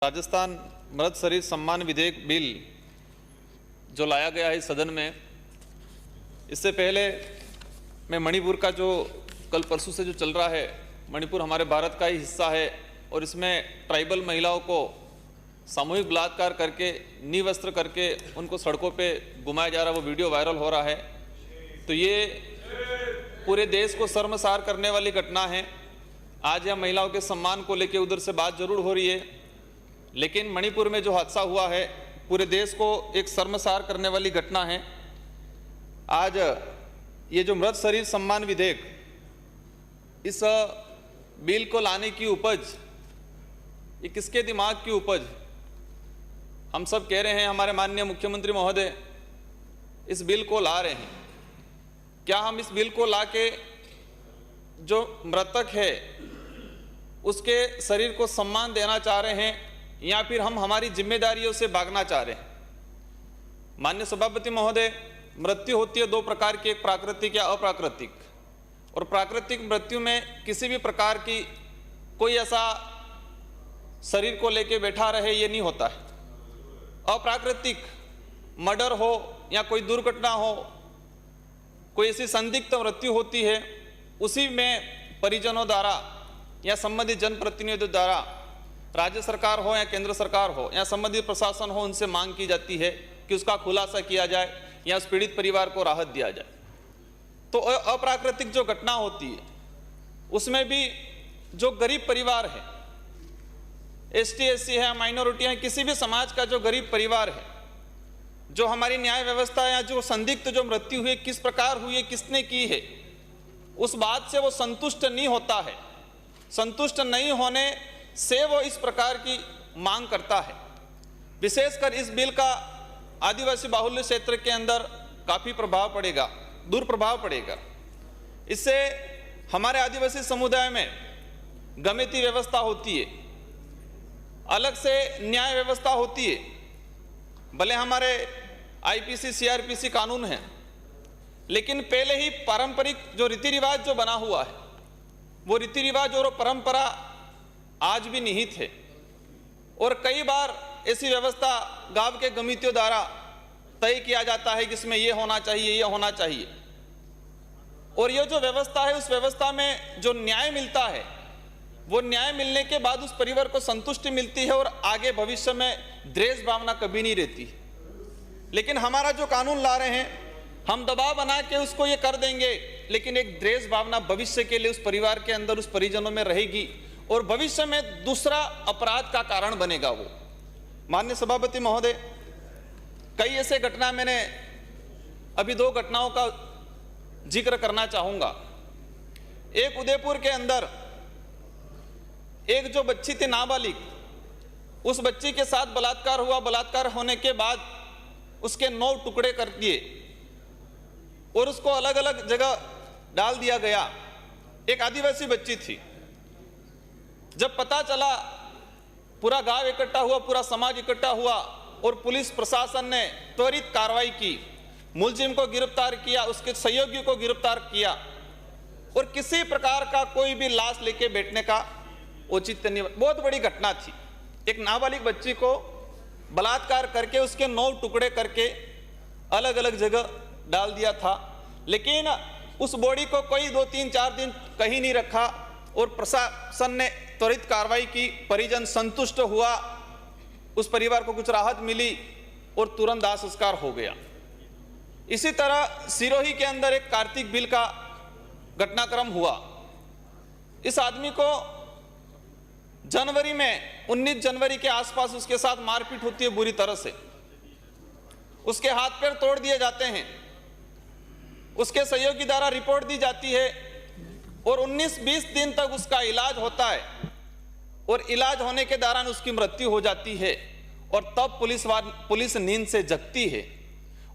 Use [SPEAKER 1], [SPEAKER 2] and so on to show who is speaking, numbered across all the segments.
[SPEAKER 1] राजस्थान मृत शरीर सम्मान विधेयक बिल जो लाया गया है सदन में, इससे पहले मैं मणिपुर का जो कल परसों से जो चल रहा है, मणिपुर हमारे भारत का ही हिस्सा है और इसमें ट्राइबल महिलाओं को सामूहिक बलात्कार करके निवस्त्र करके उनको सड़कों पे घुमाया जा रहा है, वो वीडियो वायरल हो रहा है। तो ये पूरे देश को शर्मसार करने वाली घटना है। आज यह महिलाओं के सम्मान को लेकर उधर से बात जरूर हो रही है, लेकिन मणिपुर में जो हादसा हुआ है पूरे देश को एक शर्मसार करने वाली घटना है। आज ये जो मृत शरीर सम्मान विधेयक, इस बिल को लाने की उपज, ये किसके दिमाग की उपज? हम सब कह रहे हैं हमारे माननीय मुख्यमंत्री महोदय इस बिल को ला रहे हैं। क्या हम इस बिल को लाके जो मृतक है उसके शरीर को सम्मान देना चाह रहे हैं या फिर हम हमारी जिम्मेदारियों से भागना चाह रहे हैं? माननीय सभापति महोदय, मृत्यु होती है दो प्रकार की, एक प्राकृतिक या अप्राकृतिक। और प्राकृतिक मृत्यु में किसी भी प्रकार की कोई ऐसा शरीर को लेके बैठा रहे, ये नहीं होता है। अप्राकृतिक मर्डर हो या कोई दुर्घटना हो, कोई ऐसी संदिग्ध मृत्यु होती है, उसी में परिजनों द्वारा या संबंधित जनप्रतिनिधियों द्वारा, राज्य सरकार हो या केंद्र सरकार हो या संबंधित प्रशासन हो, उनसे मांग की जाती है कि उसका खुलासा किया जाए या उस पीड़ित परिवार को राहत दिया जाए। तो अप्राकृतिक जो घटना होती है उसमें भी जो गरीब परिवार है, एसटी एससी है, माइनॉरिटी है, किसी भी समाज का जो गरीब परिवार है, जो हमारी न्याय व्यवस्था या जो संदिग्ध जो मृत्यु हुई किस प्रकार हुई है, किसने की है, उस बात से वो संतुष्ट नहीं होता है। संतुष्ट नहीं होने से वो इस प्रकार की मांग करता है। विशेषकर इस बिल का आदिवासी बाहुल्य क्षेत्र के अंदर काफी प्रभाव पड़ेगा, दुष्प्रभाव पड़ेगा। इससे हमारे आदिवासी समुदाय में गमिती व्यवस्था होती है, अलग से न्याय व्यवस्था होती है। भले हमारे आईपीसी सीआरपीसी कानून है, लेकिन पहले ही पारंपरिक जो रीति रिवाज जो बना हुआ है, वो रीति रिवाज और परंपरा आज भी निहित है। और कई बार ऐसी व्यवस्था गांव के गमितियों द्वारा तय किया जाता है कि इसमें ये होना चाहिए, ये होना चाहिए। और ये जो व्यवस्था है, उस व्यवस्था में जो न्याय मिलता है, वो न्याय मिलने के बाद उस परिवार को संतुष्टि मिलती है और आगे भविष्य में द्वेष भावना कभी नहीं रहती। लेकिन हमारा जो कानून ला रहे हैं, हम दबाव बना के उसको ये कर देंगे, लेकिन एक द्वेष भावना भविष्य के लिए उस परिवार के अंदर, उस परिजनों में रहेगी और भविष्य में दूसरा अपराध का कारण बनेगा वो। माननीय सभापति महोदय, कई ऐसे घटना, मैंने अभी दो घटनाओं का जिक्र करना चाहूंगा। एक उदयपुर के अंदर एक जो बच्ची थी नाबालिग, उस बच्ची के साथ बलात्कार हुआ। बलात्कार होने के बाद उसके 9 टुकड़े कर दिए और उसको अलग अलग जगह डाल दिया गया। एक आदिवासी बच्ची थी। जब पता चला, पूरा गांव इकट्ठा हुआ, पूरा समाज इकट्ठा हुआ और पुलिस प्रशासन ने त्वरित कार्रवाई की, मुलजिम को गिरफ्तार किया, उसके सहयोगी को गिरफ्तार किया और किसी प्रकार का कोई भी लाश लेके बैठने का औचित्य नहीं। बहुत बड़ी घटना थी। एक नाबालिग बच्ची को बलात्कार करके उसके 9 टुकड़े करके अलग अलग जगह डाल दिया था, लेकिन उस बॉडी को कोई 2, 3, 4 दिन कहीं नहीं रखा और प्रशासन ने त्वरित कार्रवाई की। परिजन संतुष्ट हुआ, उस परिवार को कुछ राहत मिली और तुरंत दाह संस्कार हो गया। इसी तरह सिरोही के अंदर एक कार्तिक बिल का घटनाक्रम हुआ। इस आदमी को जनवरी में 19 जनवरी के आसपास उसके साथ मारपीट होती है बुरी तरह से। उसके हाथ पैर तोड़ दिए जाते हैं। उसके सहयोगी द्वारा रिपोर्ट दी जाती है और 19-20 दिन तक उसका इलाज होता है और इलाज होने के दौरान उसकी मृत्यु हो जाती है। और तब पुलिस नींद से जगती है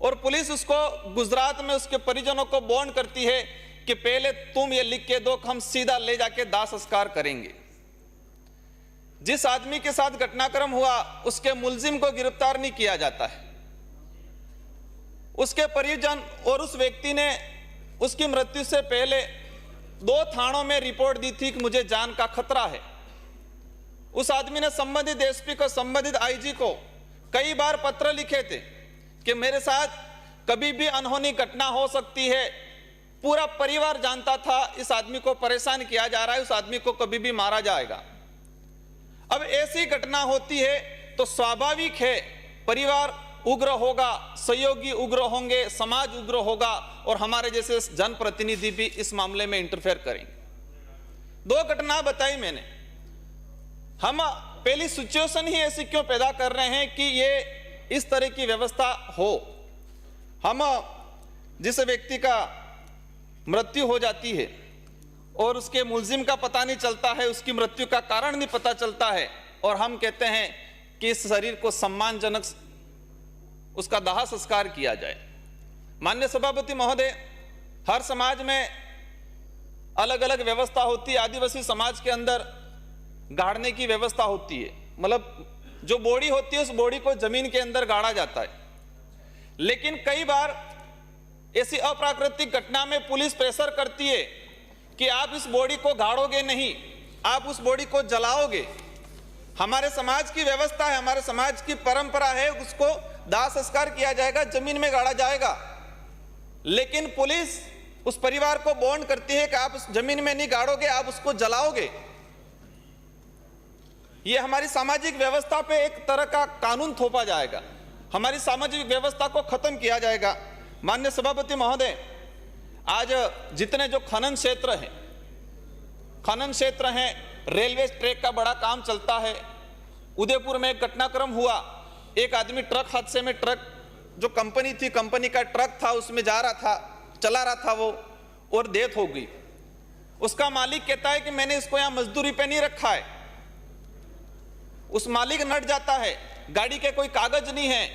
[SPEAKER 1] और पुलिस उसको गुजरात में उसके परिजनों को बॉन्ड करती है कि पहले तुम ये लिख के दो, हम सीधा ले जाके दाह संस्कार करेंगे। जिस आदमी के साथ घटनाक्रम हुआ, उसके मुलजिम को गिरफ्तार नहीं किया जाता है। उसके परिजन और उस व्यक्ति ने उसकी मृत्यु से पहले 2 थानों में रिपोर्ट दी थी कि मुझे जान का खतरा है। उस आदमी ने संबंधित एसपी को, संबंधित आईजी को कई बार पत्र लिखे थे कि मेरे साथ कभी भी अनहोनी घटना हो सकती है। पूरा परिवार जानता था इस आदमी को परेशान किया जा रहा है, उस आदमी को कभी भी मारा जाएगा। अब ऐसी घटना होती है तो स्वाभाविक है परिवार उग्र होगा, सहयोगी उग्र होंगे, समाज उग्र होगा और हमारे जैसे जनप्रतिनिधि भी इस मामले में इंटरफेयर करेंगे। दो घटना बताई मैंने। हम पहली सिचुएशन ही ऐसी क्यों पैदा कर रहे हैं कि ये इस तरह की व्यवस्था हो। हम जिस व्यक्ति का मृत्यु हो जाती है और उसके मुलजिम का पता नहीं चलता है, उसकी मृत्यु का कारण नहीं पता चलता है, और हम कहते हैं कि इस शरीर को सम्मानजनक उसका दाह संस्कार किया जाए। माननीय सभापति महोदय, हर समाज में अलग अलग व्यवस्था होती है। आदिवासी समाज के अंदर गाड़ने की व्यवस्था होती है, मतलब जो बॉडी होती है उस बॉडी को जमीन के अंदर गाड़ा जाता है। लेकिन कई बार ऐसी अप्राकृतिक घटना में पुलिस प्रेशर करती है कि आप इस बॉडी को गाड़ोगे नहीं, आप उस बॉडी को जलाओगे। हमारे समाज की व्यवस्था है, हमारे समाज की परंपरा है, उसको दाह संस्कार किया जाएगा, जमीन में गाड़ा जाएगा। लेकिन पुलिस उस परिवार को बॉन्ड करती है कि आप उस जमीन में नहीं गाड़ोगे, आप उसको जलाओगे। ये हमारी सामाजिक व्यवस्था पे एक तरह का कानून थोपा जाएगा, हमारी सामाजिक व्यवस्था को खत्म किया जाएगा। माननीय सभापति महोदय, आज जितने जो खनन क्षेत्र हैं, रेलवे ट्रैक का बड़ा काम चलता है। उदयपुर में एक घटनाक्रम हुआ, एक आदमी ट्रक हादसे में, ट्रक जो कंपनी थी, कंपनी का ट्रक था, उसमें जा रहा था, चला रहा था वो, और डेथ हो गई। उसका मालिक कहता है कि मैंने इसको यहां मजदूरी पे नहीं रखा है। उस मालिक नट जाता है, गाड़ी के कोई कागज नहीं है,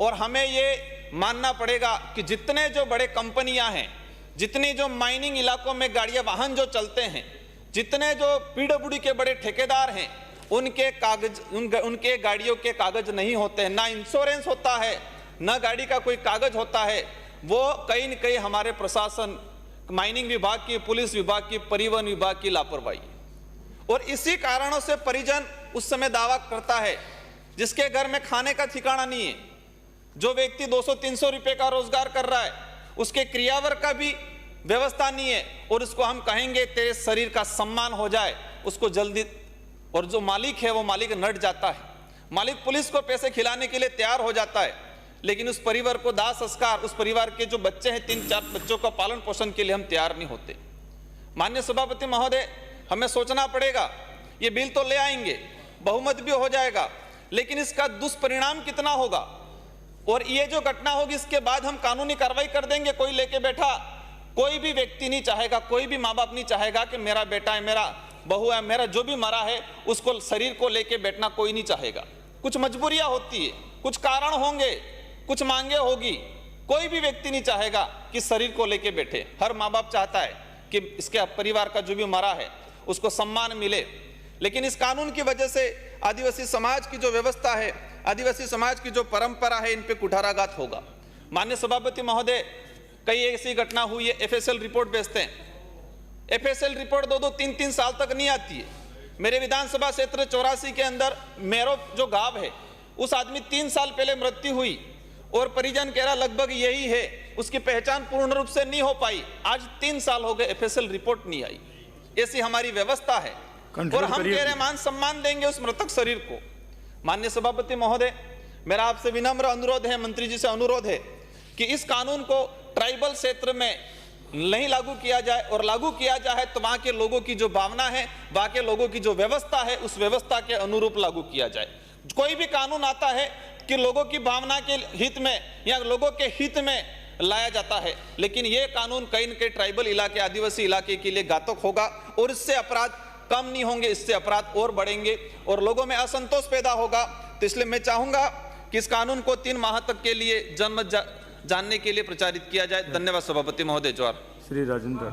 [SPEAKER 1] और हमें ये मानना पड़ेगा कि जितने जो बड़े कंपनियां हैं, जितनी जो माइनिंग इलाकों में गाड़ियां, वाहन जो चलते हैं, जितने जो पीडब्ल्यूडी के बड़े ठेकेदार हैं, उनके कागज, उनके गाड़ियों के कागज नहीं होते हैं, ना इंश्योरेंस होता है, ना गाड़ी का कोई कागज होता है। वो कहीं न कहीं हमारे प्रशासन, माइनिंग विभाग की, पुलिस विभाग की, परिवहन विभाग की लापरवाही। और इसी कारणों से परिजन उस समय दावा करता है जिसके घर में खाने का ठिकाना नहीं है, जो व्यक्ति 200-300 रुपए का रोजगार कर रहा है, उसके क्रियावर का भी व्यवस्था नहीं है, और उसको हम कहेंगे तेरे शरीर का सम्मान हो जाए, उसको जल्दी, और जो मालिक है वो मालिक नट जाता है। मालिक पुलिस को पैसे खिलाने के लिए तैयार हो जाता है, लेकिन उस परिवार को दाह संस्कार, उस परिवार के जो बच्चे हैं, 3-4 बच्चों का पालन पोषण के लिए हम तैयार नहीं होते। माननीय सभापति महोदय, हमें सोचना पड़ेगा। ये बिल तो ले आएंगे, बहुमत भी हो जाएगा, लेकिन इसका दुष्परिणाम कितना होगा, और ये जो घटना होगी इसके बाद हम कानूनी कार्रवाई कर देंगे। कोई लेके बैठा, कोई भी व्यक्ति नहीं चाहेगा, कोई भी माँ बाप नहीं चाहेगा कि मेरा बेटा है, मेरा बहू है, मेरा जो भी मरा है, उसको शरीर को लेके बैठना कोई नहीं चाहेगा। कुछ मजबूरियां होती है, कुछ कारण होंगे, कुछ मांगे होगी, कोई भी व्यक्ति नहीं चाहेगा कि शरीर को लेके बैठे। हर माँ बाप चाहता है कि इसके परिवार का जो भी मरा है उसको सम्मान मिले। लेकिन इस कानून की वजह से आदिवासी समाज की जो व्यवस्था है, आदिवासी समाज की जो परंपरा है, इन पे कुठाराघात होगा। माननीय सभापति महोदय, कई ऐसी घटना हुई है, एफएसएल रिपोर्ट भेजते हैं, एफएसएल रिपोर्ट 2-3 साल तक नहीं आती है। मेरे विधानसभा क्षेत्र 84 के अंदर मेरो जो गांव है, उस आदमी 3 साल पहले मृत्यु हुई, और परिजन कह रहा लगभग यही है, उसकी पहचान पूर्ण रूप से नहीं हो पाई। आज 3 साल हो गए, एफएसएल रिपोर्ट नहीं आई। ऐसी हमारी व्यवस्था है, और हम कह रहे मान सम्मान देंगे उस मृतक शरीर को। माननीय सभापति महोदय, मेरा आपसे विनम्र अनुरोध है, मंत्री जी से अनुरोध है कि इस कानून को ट्राइबल क्षेत्र में नहीं लागू किया जाए, और लागू किया जाए तो वहां के लोगों की जो भावना है, वहां के लोगों की जो व्यवस्था है, उस व्यवस्था के अनुरूप लागू किया जाए। कोई भी कानून आता है कि लोगों की भावना के हित में या लोगों के हित में लाया जाता है, लेकिन यह कानून कहीं न कहीं ट्राइबल इलाके, आदिवासी इलाके के लिए घातक होगा, और इससे अपराध कम नहीं होंगे, इससे अपराध और बढ़ेंगे और लोगों में असंतोष पैदा होगा। तो इसलिए मैं चाहूंगा कि इस कानून को 3 माह तक के लिए जनमत जानने के लिए प्रचारित किया जाए। धन्यवाद सभापति महोदय। जोहार।
[SPEAKER 2] श्री राजेंद्र।